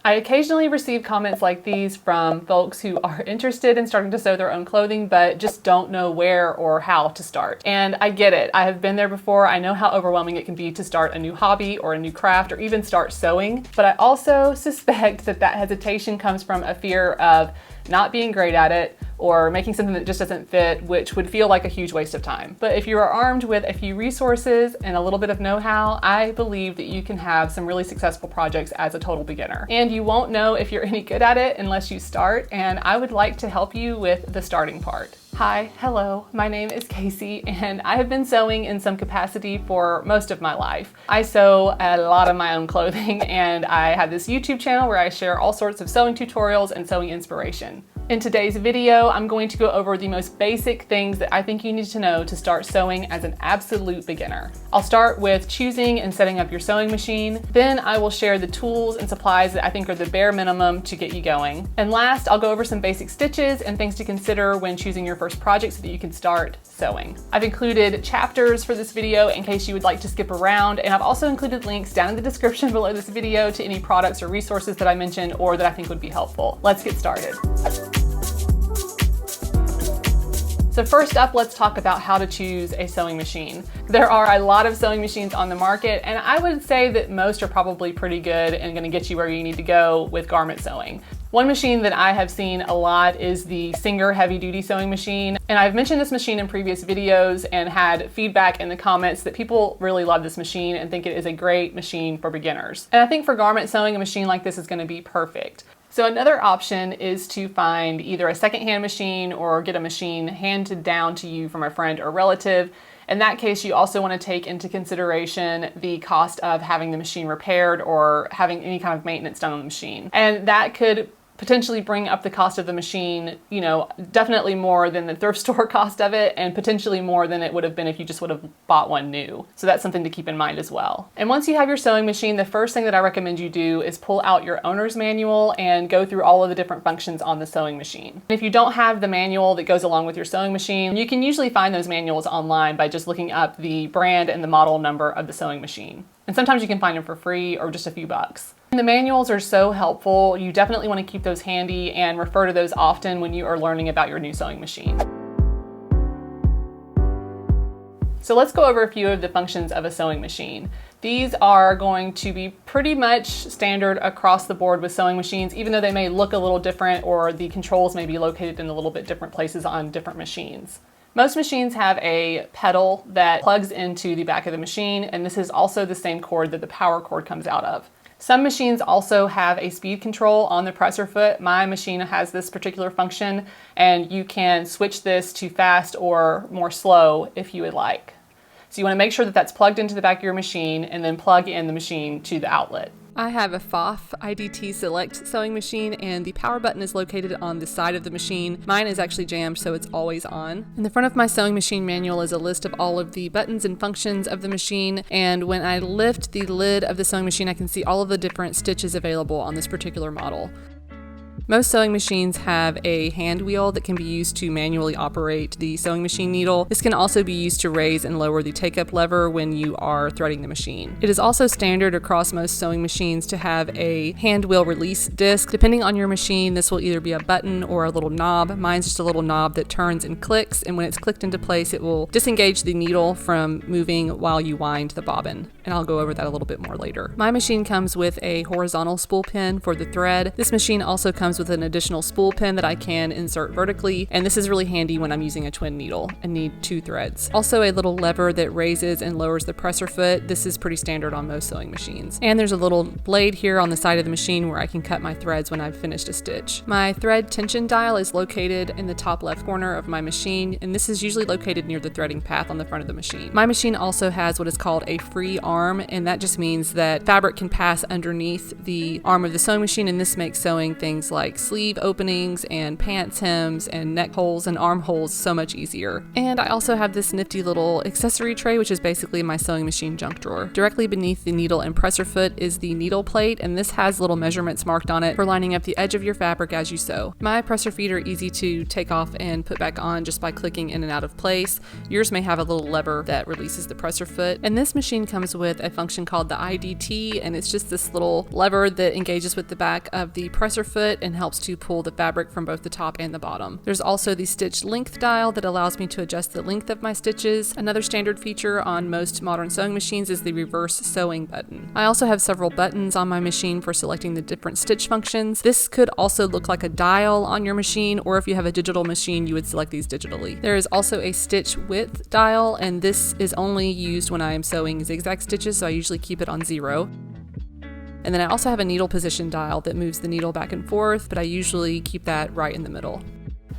I occasionally receive comments like these from folks who are interested in starting to sew their own clothing, but just don't know where or how to start. And I get it. I have been there before. I know how overwhelming it can be to start a new hobby or a new craft or even start sewing. But I also suspect that that hesitation comes from a fear of not being great at it or making something that just doesn't fit, which would feel like a huge waste of time. But if you are armed with a few resources and a little bit of know-how, I believe that you can have some really successful projects as a total beginner. And you won't know if you're any good at it unless you start, and I would like to help you with the starting part. Hi, hello, my name is Casey, and I have been sewing in some capacity for most of my life. I sew a lot of my own clothing, and I have this YouTube channel where I share all sorts of sewing tutorials and sewing inspiration. In today's video, I'm going to go over the most basic things that I think you need to know to start sewing as an absolute beginner. I'll start with choosing and setting up your sewing machine. Then I will share the tools and supplies that I think are the bare minimum to get you going. And last, I'll go over some basic stitches and things to consider when choosing your first project so that you can start sewing. I've included chapters for this video in case you would like to skip around, and I've also included links down in the description below this video to any products or resources that I mentioned or that I think would be helpful. Let's get started. So first up, let's talk about how to choose a sewing machine. There are a lot of sewing machines on the market, and I would say that most are probably pretty good and gonna get you where you need to go with garment sewing. One machine that I have seen a lot is the Singer heavy duty sewing machine. And I've mentioned this machine in previous videos and had feedback in the comments that people really love this machine and think it is a great machine for beginners. And I think for garment sewing, a machine like this is gonna be perfect. So another option is to find either a secondhand machine or get a machine handed down to you from a friend or relative. In that case, you also want to take into consideration the cost of having the machine repaired or having any kind of maintenance done on the machine. And that could potentially bring up the cost of the machine, you know, definitely more than the thrift store cost of it, and potentially more than it would have been if you just would have bought one new. So that's something to keep in mind as well. And once you have your sewing machine, the first thing that I recommend you do is pull out your owner's manual and go through all of the different functions on the sewing machine. And if you don't have the manual that goes along with your sewing machine, you can usually find those manuals online by just looking up the brand and the model number of the sewing machine. And sometimes you can find them for free or just a few bucks. And the manuals are so helpful. You definitely want to keep those handy and refer to those often when you are learning about your new sewing machine. So let's go over a few of the functions of a sewing machine. These are going to be pretty much standard across the board with sewing machines, even though they may look a little different or the controls may be located in a little bit different places on different machines. Most machines have a pedal that plugs into the back of the machine, and this is also the same cord that the power cord comes out of. Some machines also have a speed control on the presser foot. My machine has this particular function, and you can switch this to fast or more slow if you would like. So you want to make sure that that's plugged into the back of your machine and then plug in the machine to the outlet. I have a FOF IDT Select sewing machine, and the power button is located on the side of the machine. Mine is actually jammed, so it's always on. In the front of my sewing machine manual is a list of all of the buttons and functions of the machine, and when I lift the lid of the sewing machine, I can see all of the different stitches available on this particular model. Most sewing machines have a hand wheel that can be used to manually operate the sewing machine needle. This can also be used to raise and lower the take-up lever when you are threading the machine. It is also standard across most sewing machines to have a hand wheel release disc. Depending on your machine, this will either be a button or a little knob. Mine's just a little knob that turns and clicks, and when it's clicked into place, it will disengage the needle from moving while you wind the bobbin. And I'll go over that a little bit more later. My machine comes with a horizontal spool pin for the thread. This machine also comes with an additional spool pin that I can insert vertically, and this is really handy when I'm using a twin needle and need 2 threads. Also a little lever that raises and lowers the presser foot. This is pretty standard on most sewing machines. And there's a little blade here on the side of the machine where I can cut my threads when I've finished a stitch. My thread tension dial is located in the top left corner of my machine, and this is usually located near the threading path on the front of the machine. My machine also has what is called a free arm, and that just means that fabric can pass underneath the arm of the sewing machine, and this makes sewing things like like sleeve openings and pants hems and neck holes and armholes so much easier. And I also have this nifty little accessory tray, which is basically my sewing machine junk drawer. Directly beneath the needle and presser foot is the needle plate, and this has little measurements marked on it for lining up the edge of your fabric as you sew. My presser feet are easy to take off and put back on just by clicking in and out of place. Yours may have a little lever that releases the presser foot. And this machine comes with a function called the IDT, and it's just this little lever that engages with the back of the presser foot and helps to pull the fabric from both the top and the bottom. There's also the stitch length dial that allows me to adjust the length of my stitches. Another standard feature on most modern sewing machines is the reverse sewing button. I also have several buttons on my machine for selecting the different stitch functions. This could also look like a dial on your machine, or if you have a digital machine, you would select these digitally. There is also a stitch width dial, and this is only used when I am sewing zigzag stitches, so I usually keep it on 0. And then I also have a needle position dial that moves the needle back and forth, but I usually keep that right in the middle.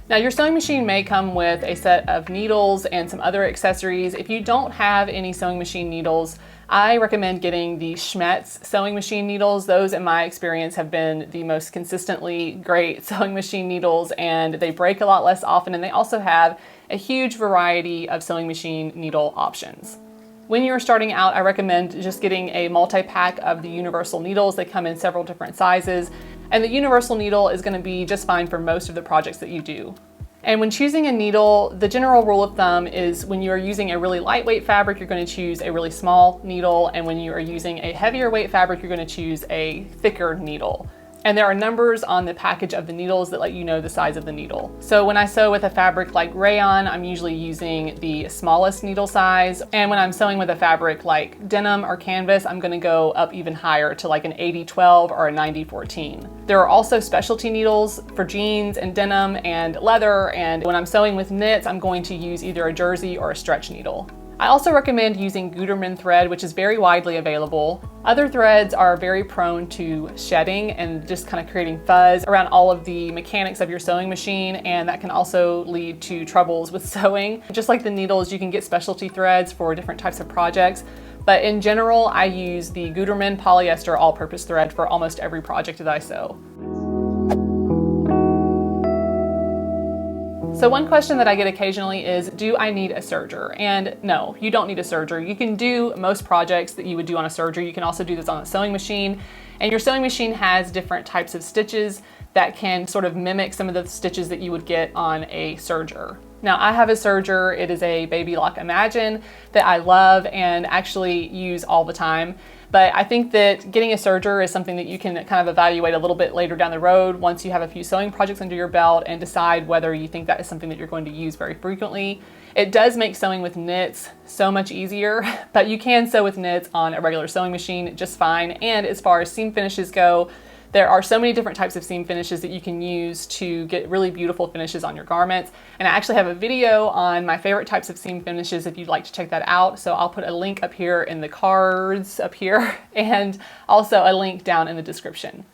Now, your sewing machine may come with a set of needles and some other accessories. If you don't have any sewing machine needles, I recommend getting the Schmetz sewing machine needles. Those, in my experience, have been the most consistently great sewing machine needles, and they break a lot less often, and they also have a huge variety of sewing machine needle options. When you're starting out, I recommend just getting a multi-pack of the universal needles. They come in several different sizes, and the universal needle is going to be just fine for most of the projects that you do. And when choosing a needle, the general rule of thumb is when you are using a really lightweight fabric, you're going to choose a really small needle, and when you are using a heavier weight fabric, you're going to choose a thicker needle. And there are numbers on the package of the needles that let you know the size of the needle. So when I sew with a fabric like rayon, I'm usually using the smallest needle size. And when I'm sewing with a fabric like denim or canvas, I'm gonna go up even higher to like an 80-12 or a 90-14. There are also specialty needles for jeans and denim and leather. And when I'm sewing with knits, I'm going to use either a jersey or a stretch needle. I also recommend using Gutermann thread, which is very widely available. Other threads are very prone to shedding and just kind of creating fuzz around all of the mechanics of your sewing machine, and that can also lead to troubles with sewing. Just like the needles, you can get specialty threads for different types of projects, but in general, I use the Gutermann polyester all-purpose thread for almost every project that I sew. So one question that I get occasionally is, do I need a serger? And no, you don't need a serger. You can do most projects that you would do on a serger. You can also do this on a sewing machine. And your sewing machine has different types of stitches that can sort of mimic some of the stitches that you would get on a serger. Now, I have a serger. It is a Baby Lock Imagine that I love and actually use all the time. But I think that getting a serger is something that you can kind of evaluate a little bit later down the road once you have a few sewing projects under your belt and decide whether you think that is something that you're going to use very frequently. It does make sewing with knits so much easier, but you can sew with knits on a regular sewing machine just fine. And as far as seam finishes go, there are so many different types of seam finishes that you can use to get really beautiful finishes on your garments. And I actually have a video on my favorite types of seam finishes if you'd like to check that out. So I'll put a link up here in the cards up here and also a link down in the description.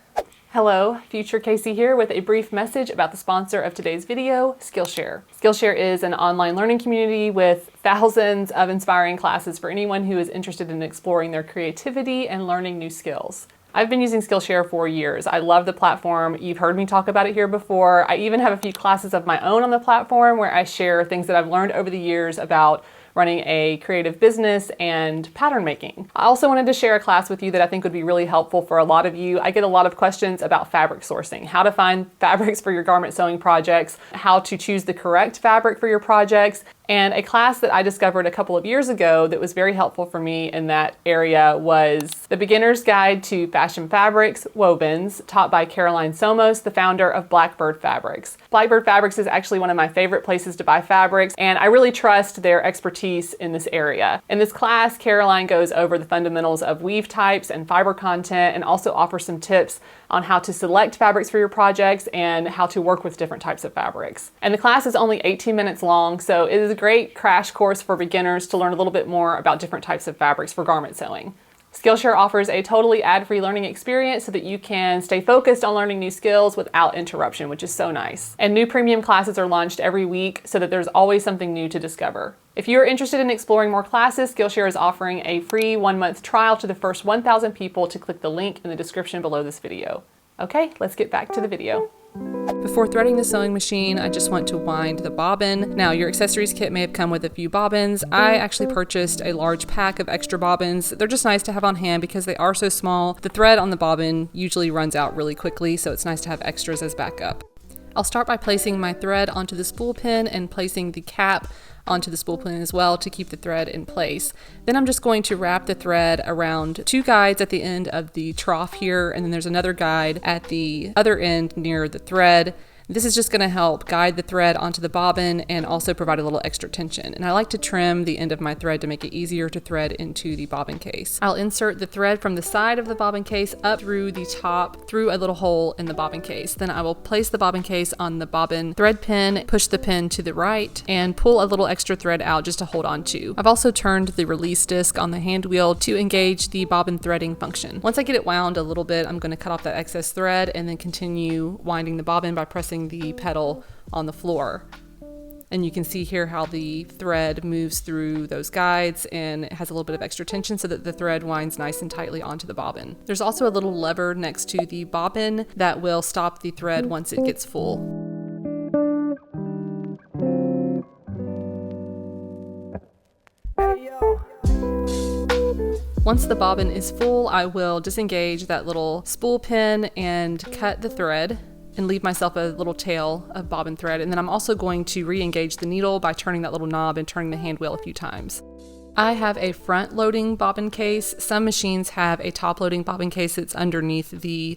Hello, Future Casey here with a brief message about the sponsor of today's video, Skillshare. Skillshare is an online learning community with thousands of inspiring classes for anyone who is interested in exploring their creativity and learning new skills. I've been using Skillshare for years. I love the platform. You've heard me talk about it here before. I even have a few classes of my own on the platform where I share things that I've learned over the years about running a creative business and pattern making. I also wanted to share a class with you that I think would be really helpful for a lot of you. I get a lot of questions about fabric sourcing, how to find fabrics for your garment sewing projects, how to choose the correct fabric for your projects. And a class that I discovered a couple of years ago that was very helpful for me in that area was The Beginner's Guide to Fashion Fabrics, Wovens, taught by Caroline Somos, the founder of Blackbird Fabrics. Blackbird Fabrics is actually one of my favorite places to buy fabrics, and I really trust their expertise in this area. In this class, Caroline goes over the fundamentals of weave types and fiber content, and also offers some tips on how to select fabrics for your projects and how to work with different types of fabrics. And the class is only 18 minutes long, so it is a great crash course for beginners to learn a little bit more about different types of fabrics for garment sewing. Skillshare offers a totally ad-free learning experience so that you can stay focused on learning new skills without interruption, which is so nice. And new premium classes are launched every week so that there's always something new to discover. If you're interested in exploring more classes, Skillshare is offering a free 1-month trial to the first 1,000 people to click the link in the description below this video. Okay, let's get back to the video. Before threading the sewing machine, I just want to wind the bobbin. Now, your accessories kit may have come with a few bobbins. I actually purchased a large pack of extra bobbins. They're just nice to have on hand because they are so small. The thread on the bobbin usually runs out really quickly, so it's nice to have extras as backup. I'll start by placing my thread onto the spool pin and placing the cap onto the spool pin as well to keep the thread in place. Then I'm just going to wrap the thread around 2 guides at the end of the trough here, and then there's another guide at the other end near the thread. This is just going to help guide the thread onto the bobbin and also provide a little extra tension. And I like to trim the end of my thread to make it easier to thread into the bobbin case. I'll insert the thread from the side of the bobbin case up through the top through a little hole in the bobbin case. Then I will place the bobbin case on the bobbin thread pin, push the pin to the right, and pull a little extra thread out just to hold on to. I've also turned the release disc on the hand wheel to engage the bobbin threading function. Once I get it wound a little bit, I'm going to cut off that excess thread and then continue winding the bobbin by pressing the pedal on the floor. And you can see here how the thread moves through those guides and it has a little bit of extra tension so that the thread winds nice and tightly onto the bobbin. There's also a little lever next to the bobbin that will stop the thread once it gets full. Once the bobbin is full, I will disengage that little spool pin and cut the thread and leave myself a little tail of bobbin thread. And then I'm also going to re-engage the needle by turning that little knob and turning the hand wheel a few times. I have a front loading bobbin case. Some machines have a top loading bobbin case that's underneath the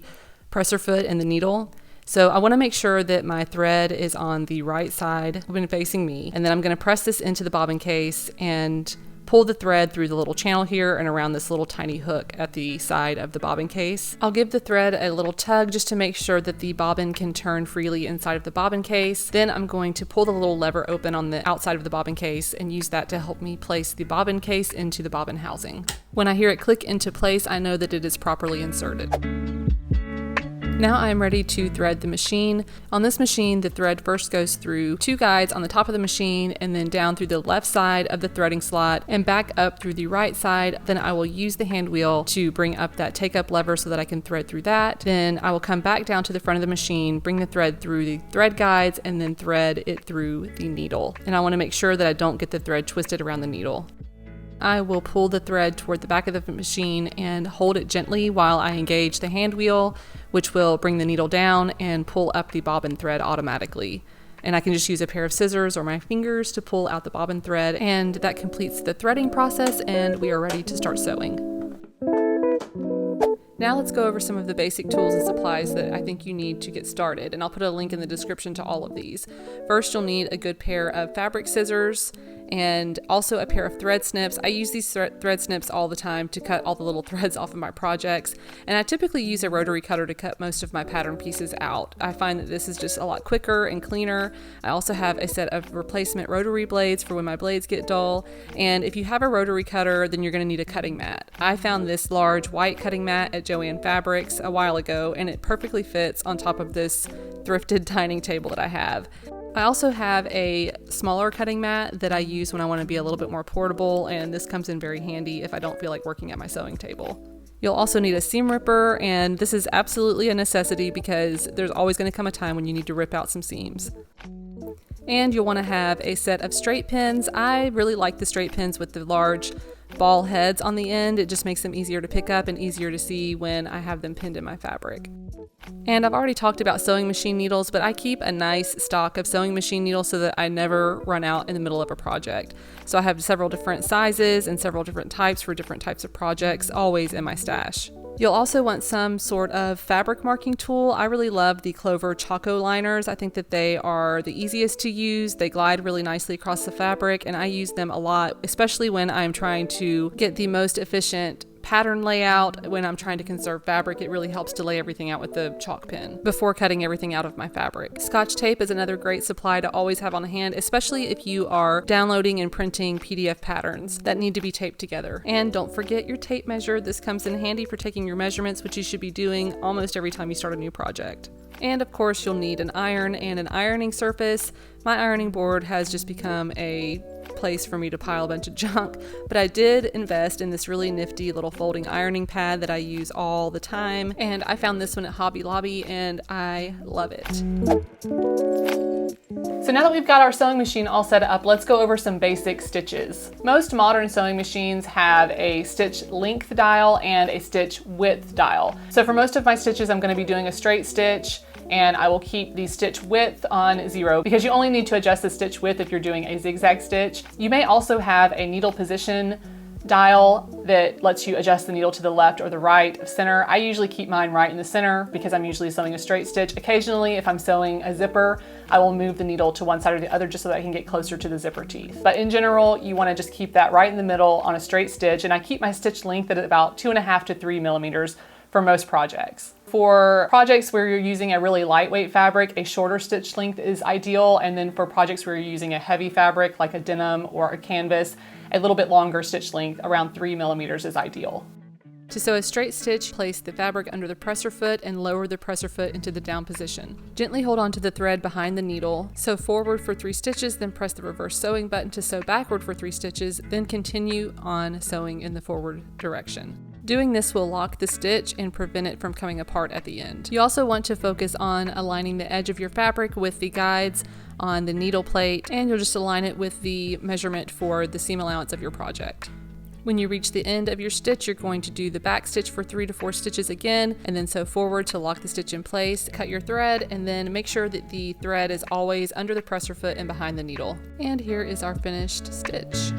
presser foot and the needle. So I want to make sure that my thread is on the right side when facing me. And then I'm going to press this into the bobbin case and pull the thread through the little channel here and around this little tiny hook at the side of the bobbin case. I'll give the thread a little tug just to make sure that the bobbin can turn freely inside of the bobbin case. Then I'm going to pull the little lever open on the outside of the bobbin case and use that to help me place the bobbin case into the bobbin housing. When I hear it click into place, I know that it is properly inserted. Now I'm ready to thread the machine. On this machine, the thread first goes through 2 guides on the top of the machine and then down through the left side of the threading slot and back up through the right side. Then I will use the hand wheel to bring up that take up lever so that I can thread through that. Then I will come back down to the front of the machine, bring the thread through the thread guides and then thread it through the needle. And I want to make sure that I don't get the thread twisted around the needle. I will pull the thread toward the back of the machine and hold it gently while I engage the hand wheel, which will bring the needle down and pull up the bobbin thread automatically. And I can just use a pair of scissors or my fingers to pull out the bobbin thread, and that completes the threading process and we are ready to start sewing. Now let's go over some of the basic tools and supplies that I think you need to get started, and I'll put a link in the description to all of these. First, you'll need a good pair of fabric scissors and also a pair of thread snips. I use these thread snips all the time to cut all the little threads off of my projects, and I typically use a rotary cutter to cut most of my pattern pieces out. I find that this is just a lot quicker and cleaner. I also have a set of replacement rotary blades for when my blades get dull, and if you have a rotary cutter, then you're going to need a cutting mat. I found this large white cutting mat at Joann Fabrics a while ago, and it perfectly fits on top of this thrifted dining table that I have. I also have a smaller cutting mat that I use when I want to be a little bit more portable, and this comes in very handy if I don't feel like working at my sewing table. You'll also need a seam ripper, and this is absolutely a necessity because there's always going to come a time when you need to rip out some seams. And you'll want to have a set of straight pins. I really like the straight pins with the large ball heads on the end. It just makes them easier to pick up and easier to see when I have them pinned in my fabric. And I've already talked about sewing machine needles, but I keep a nice stock of sewing machine needles so that I never run out in the middle of a project. So I have several different sizes and several different types for different types of projects, always in my stash. You'll also want some sort of fabric marking tool. I really love the Clover Choco liners. I think that they are the easiest to use. They glide really nicely across the fabric, and I use them a lot, especially when I'm trying to get the most efficient pattern layout. When I'm trying to conserve fabric, it really helps to lay everything out with the chalk pen before cutting everything out of my fabric. Scotch tape is another great supply to always have on hand, especially if you are downloading and printing PDF patterns that need to be taped together. And don't forget your tape measure. This comes in handy for taking your measurements, which you should be doing almost every time you start a new project. And of course you'll need an iron and an ironing surface. My ironing board has just become a place for me to pile a bunch of junk, but I did invest in this really nifty little folding ironing pad that I use all the time, and I found this one at Hobby Lobby and I love it. So now that we've got our sewing machine all set up, let's go over some basic stitches. Most modern sewing machines have a stitch length dial and a stitch width dial. So for most of my stitches, I'm going to be doing a straight stitch, and I will keep the stitch width on 0 because you only need to adjust the stitch width if you're doing a zigzag stitch. You may also have a needle position dial that lets you adjust the needle to the left or the right of center. I usually keep mine right in the center because I'm usually sewing a straight stitch. Occasionally, if I'm sewing a zipper, I will move the needle to one side or the other just so that I can get closer to the zipper teeth. But in general, you want to just keep that right in the middle on a straight stitch, and I keep my stitch length at about 2.5 to 3 millimeters for most projects. For projects where you're using a really lightweight fabric, a shorter stitch length is ideal, and then for projects where you're using a heavy fabric like a denim or a canvas, a little bit longer stitch length, around 3 millimeters, is ideal. To sew a straight stitch, place the fabric under the presser foot and lower the presser foot into the down position. Gently hold on to the thread behind the needle, sew forward for 3 stitches, then press the reverse sewing button to sew backward for 3 stitches, then continue on sewing in the forward direction. Doing this will lock the stitch and prevent it from coming apart at the end. You also want to focus on aligning the edge of your fabric with the guides on the needle plate, and you'll just align it with the measurement for the seam allowance of your project. When you reach the end of your stitch, you're going to do the back stitch for 3 to 4 stitches again, and then sew forward to lock the stitch in place. Cut your thread, and then make sure that the thread is always under the presser foot and behind the needle. And here is our finished stitch.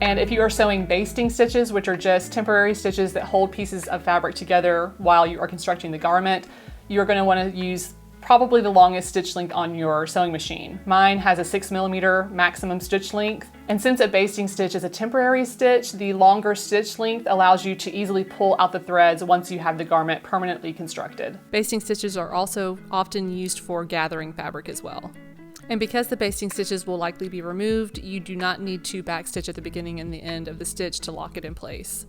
And if you are sewing basting stitches, which are just temporary stitches that hold pieces of fabric together while you are constructing the garment, you're going to want to use probably the longest stitch length on your sewing machine. Mine has a 6 millimeter maximum stitch length. And since a basting stitch is a temporary stitch, the longer stitch length allows you to easily pull out the threads once you have the garment permanently constructed. Basting stitches are also often used for gathering fabric as well. And because the basting stitches will likely be removed, you do not need to backstitch at the beginning and the end of the stitch to lock it in place.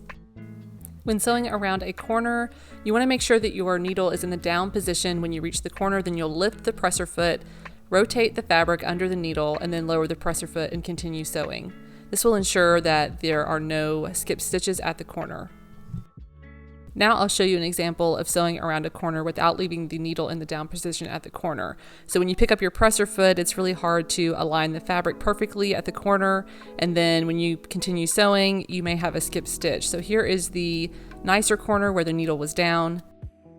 When sewing around a corner, you want to make sure that your needle is in the down position. When you reach the corner, then you'll lift the presser foot, rotate the fabric under the needle, and then lower the presser foot and continue sewing. This will ensure that there are no skip stitches at the corner. Now I'll show you an example of sewing around a corner without leaving the needle in the down position at the corner. So when you pick up your presser foot, it's really hard to align the fabric perfectly at the corner, and then when you continue sewing, you may have a skip stitch. So here is the nicer corner where the needle was down,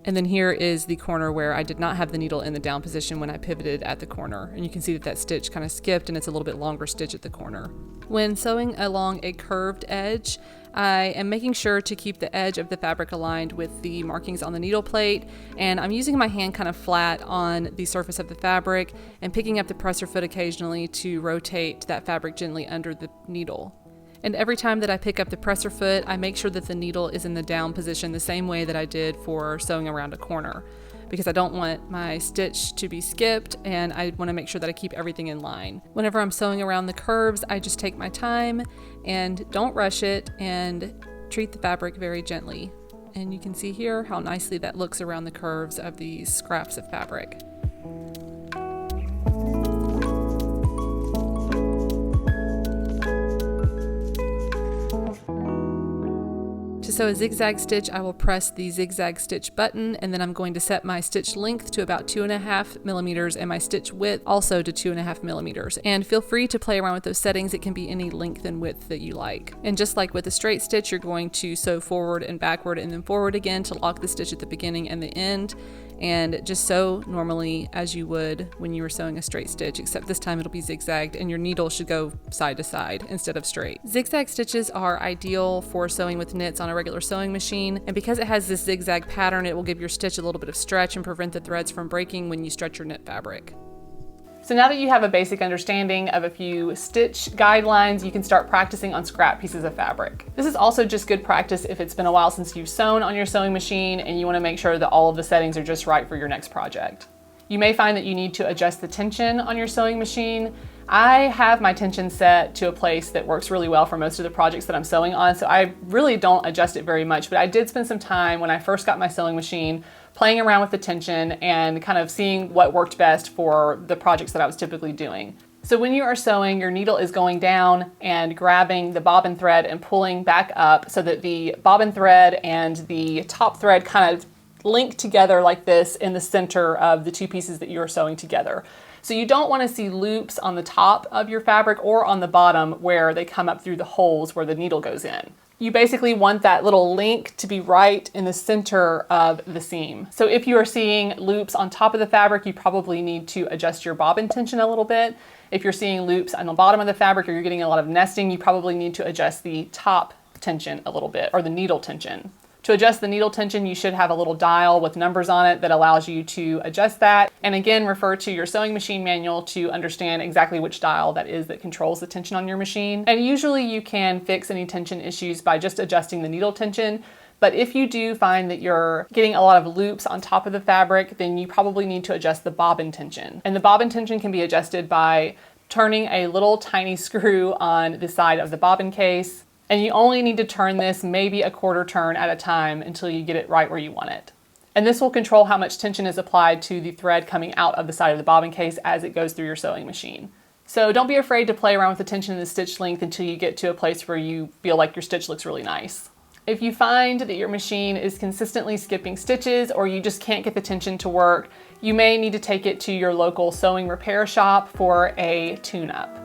and then here is the corner where I did not have the needle in the down position when I pivoted at the corner. And you can see that that stitch kind of skipped, and it's a little bit longer stitch at the corner. When sewing along a curved edge, I am making sure to keep the edge of the fabric aligned with the markings on the needle plate, and I'm using my hand kind of flat on the surface of the fabric and picking up the presser foot occasionally to rotate that fabric gently under the needle. And every time that I pick up the presser foot, I make sure that the needle is in the down position the same way that I did for sewing around a corner, because I don't want my stitch to be skipped, and I want to make sure that I keep everything in line. Whenever I'm sewing around the curves, I just take my time and don't rush it and treat the fabric very gently. And you can see here how nicely that looks around the curves of these scraps of fabric. To sew a zigzag stitch, I will press the zigzag stitch button, and then I'm going to set my stitch length to about 2.5 millimeters and my stitch width also to 2.5 millimeters. And feel free to play around with those settings. It can be any length and width that you like. And just like with a straight stitch, you're going to sew forward and backward and then forward again to lock the stitch at the beginning and the end. And just sew normally as you would when you were sewing a straight stitch, except this time it'll be zigzagged and your needle should go side to side instead of straight. Zigzag stitches are ideal for sewing with knits on a regular sewing machine, and because it has this zigzag pattern, it will give your stitch a little bit of stretch and prevent the threads from breaking when you stretch your knit fabric. So now that you have a basic understanding of a few stitch guidelines, you can start practicing on scrap pieces of fabric. This is also just good practice if it's been a while since you've sewn on your sewing machine and you want to make sure that all of the settings are just right for your next project. You may find that you need to adjust the tension on your sewing machine. I have my tension set to a place that works really well for most of the projects that I'm sewing on, so I really don't adjust it very much, but I did spend some time when I first got my sewing machine playing around with the tension and kind of seeing what worked best for the projects that I was typically doing. So when you are sewing, your needle is going down and grabbing the bobbin thread and pulling back up so that the bobbin thread and the top thread kind of link together like this in the center of the two pieces that you are sewing together. So you don't want to see loops on the top of your fabric or on the bottom where they come up through the holes where the needle goes in. You basically want that little link to be right in the center of the seam. So if you are seeing loops on top of the fabric, you probably need to adjust your bobbin tension a little bit. If you're seeing loops on the bottom of the fabric or you're getting a lot of nesting, you probably need to adjust the top tension a little bit, or the needle tension. To adjust the needle tension, you should have a little dial with numbers on it that allows you to adjust that. And again, refer to your sewing machine manual to understand exactly which dial that is that controls the tension on your machine. And usually you can fix any tension issues by just adjusting the needle tension. But if you do find that you're getting a lot of loops on top of the fabric, then you probably need to adjust the bobbin tension. And the bobbin tension can be adjusted by turning a little tiny screw on the side of the bobbin case. And you only need to turn this maybe a quarter turn at a time until you get it right where you want it. And this will control how much tension is applied to the thread coming out of the side of the bobbin case as it goes through your sewing machine. So don't be afraid to play around with the tension and the stitch length until you get to a place where you feel like your stitch looks really nice. If you find that your machine is consistently skipping stitches or you just can't get the tension to work, you may need to take it to your local sewing repair shop for a tune-up.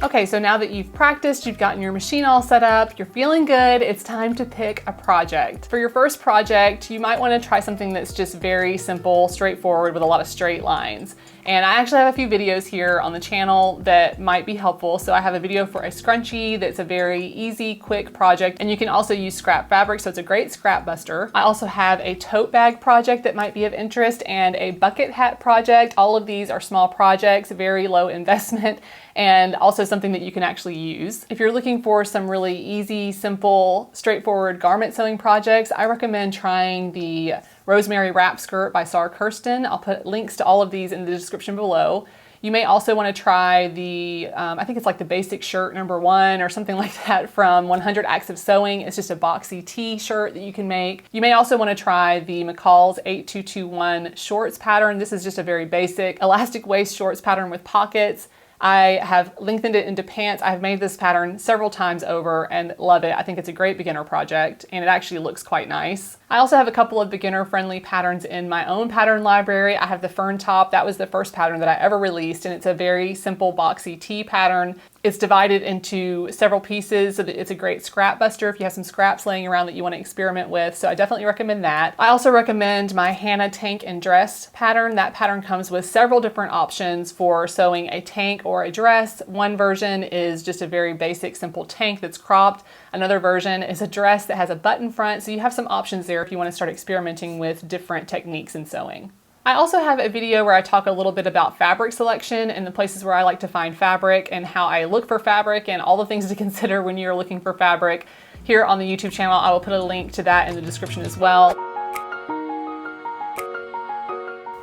Okay, so now that you've practiced, you've gotten your machine all set up, you're feeling good, it's time to pick a project. For your first project, you might want to try something that's just very simple, straightforward, with a lot of straight lines. And I actually have a few videos here on the channel that might be helpful. So I have a video for a scrunchie that's a very easy, quick project, and you can also use scrap fabric, so it's a great scrap buster. I also have a tote bag project that might be of interest and a bucket hat project. All of these are small projects, very low investment, and also something that you can actually use. If you're looking for some really easy, simple, straightforward garment sewing projects, I recommend trying the Rosemary Wrap Skirt by Sarah Kirsten. I'll put links to all of these in the description below. You may also want to try the, I think it's like the Basic Shirt #1 or something like that from 100 Acts of Sewing. It's just a boxy t-shirt that you can make. You may also want to try the McCall's 8221 shorts pattern. This is just a very basic elastic waist shorts pattern with pockets. I have lengthened it into pants. I've made this pattern several times over and love it. I think it's a great beginner project and it actually looks quite nice. I also have a couple of beginner-friendly patterns in my own pattern library. I have the Fern Top. That was the first pattern that I ever released, and it's a very simple boxy tee pattern. It's divided into several pieces so that it's a great scrap buster if you have some scraps laying around that you want to experiment with, so I definitely recommend that. I also recommend my Hannah Tank and Dress pattern. That pattern comes with several different options for sewing a tank or a dress. One version is just a very basic, simple tank that's cropped. Another version is a dress that has a button front, so you have some options there if you want to start experimenting with different techniques in sewing. I also have a video where I talk a little bit about fabric selection and the places where I like to find fabric and how I look for fabric and all the things to consider when you're looking for fabric here on the YouTube channel. I will put a link to that in the description as well.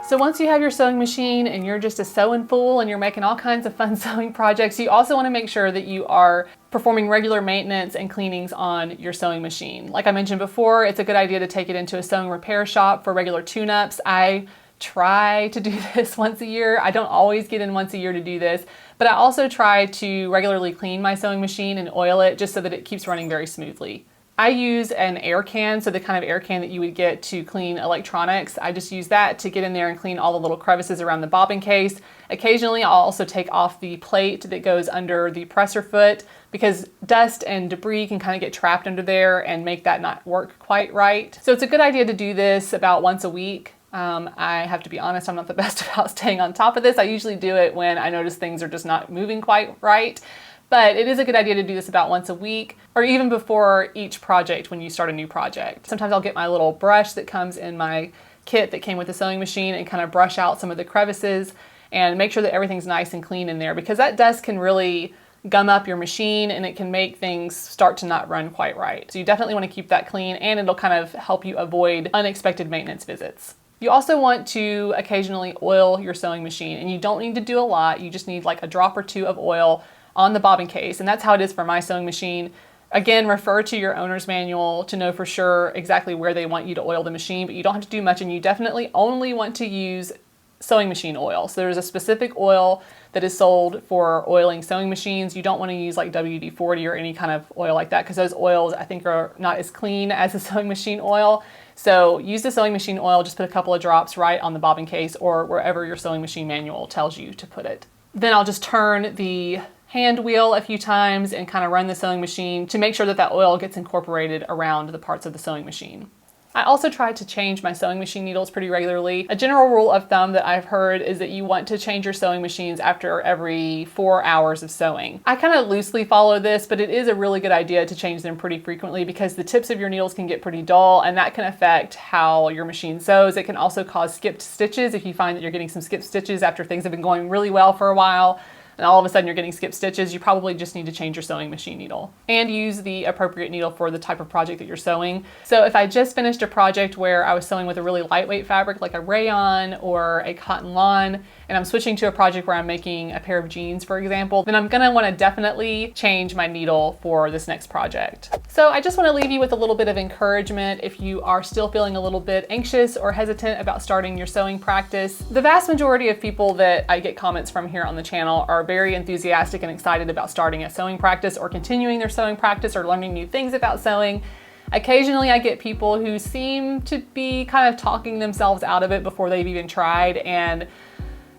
So once you have your sewing machine and you're just a sewing fool and you're making all kinds of fun sewing projects, you also want to make sure that you are performing regular maintenance and cleanings on your sewing machine. Like I mentioned before, it's a good idea to take it into a sewing repair shop for regular tune-ups. I try to do this once a year. I don't always get in once a year to do this, but I also try to regularly clean my sewing machine and oil it just so that it keeps running very smoothly. I use an air can, so the kind of air can that you would get to clean electronics. I just use that to get in there and clean all the little crevices around the bobbin case. Occasionally, I'll also take off the plate that goes under the presser foot because dust and debris can kind of get trapped under there and make that not work quite right. So it's a good idea to do this about once a week. I have to be honest, I'm not the best about staying on top of this. I usually do it when I notice things are just not moving quite right. But it is a good idea to do this about once a week or even before each project when you start a new project. Sometimes I'll get my little brush that comes in my kit that came with the sewing machine and kind of brush out some of the crevices and make sure that everything's nice and clean in there, because that dust can really gum up your machine and it can make things start to not run quite right. So you definitely want to keep that clean, and it'll kind of help you avoid unexpected maintenance visits. You also want to occasionally oil your sewing machine, and you don't need to do a lot. You just need like a drop or two of oil on the bobbin case, and that's how it is for my sewing machine. Again, refer to your owner's manual to know for sure exactly where they want you to oil the machine, but you don't have to do much, and you definitely only want to use sewing machine oil. So there's a specific oil that is sold for oiling sewing machines. You don't want to use like WD-40 or any kind of oil like that, because those oils I think are not as clean as the sewing machine oil. So use the sewing machine oil, just put a couple of drops right on the bobbin case or wherever your sewing machine manual tells you to put it. Then I'll just turn the hand wheel a few times and kind of run the sewing machine to make sure that that oil gets incorporated around the parts of the sewing machine. I also try to change my sewing machine needles pretty regularly. A general rule of thumb that I've heard is that you want to change your sewing machines after every 4 hours of sewing. I kind of loosely follow this, but it is a really good idea to change them pretty frequently because the tips of your needles can get pretty dull, and that can affect how your machine sews. It can also cause skipped stitches if you find that you're getting some skipped stitches after things have been going really well for a while. And all of a sudden you're getting skipped stitches, you probably just need to change your sewing machine needle and use the appropriate needle for the type of project that you're sewing. So if I just finished a project where I was sewing with a really lightweight fabric like a rayon or a cotton lawn, and I'm switching to a project where I'm making a pair of jeans, for example, then I'm gonna wanna definitely change my needle for this next project. So I just wanna leave you with a little bit of encouragement if you are still feeling a little bit anxious or hesitant about starting your sewing practice. The vast majority of people that I get comments from here on the channel are very enthusiastic and excited about starting a sewing practice or continuing their sewing practice or learning new things about sewing. Occasionally I get people who seem to be kind of talking themselves out of it before they've even tried, and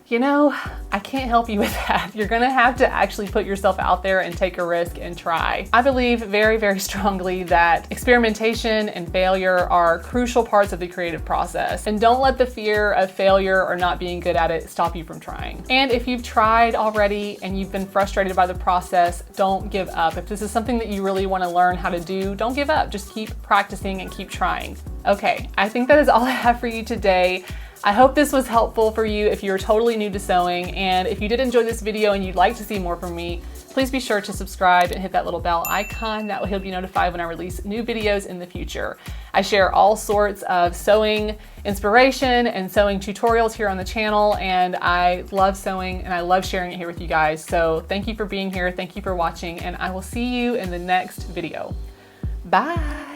you know, I can't help you with that. You're gonna have to actually put yourself out there and take a risk and try. I believe very, very strongly that experimentation and failure are crucial parts of the creative process. And don't let the fear of failure or not being good at it stop you from trying. And if you've tried already and you've been frustrated by the process, don't give up. If this is something that you really wanna learn how to do, don't give up. Just keep practicing and keep trying. Okay, I think that is all I have for you today. I hope this was helpful for you if you're totally new to sewing, and if you did enjoy this video and you'd like to see more from me, please be sure to subscribe and hit that little bell icon. That will help you notified when I release new videos in the future. I share all sorts of sewing inspiration and sewing tutorials here on the channel, and I love sewing and I love sharing it here with you guys. So thank you for being here, thank you for watching, and I will see you in the next video. Bye!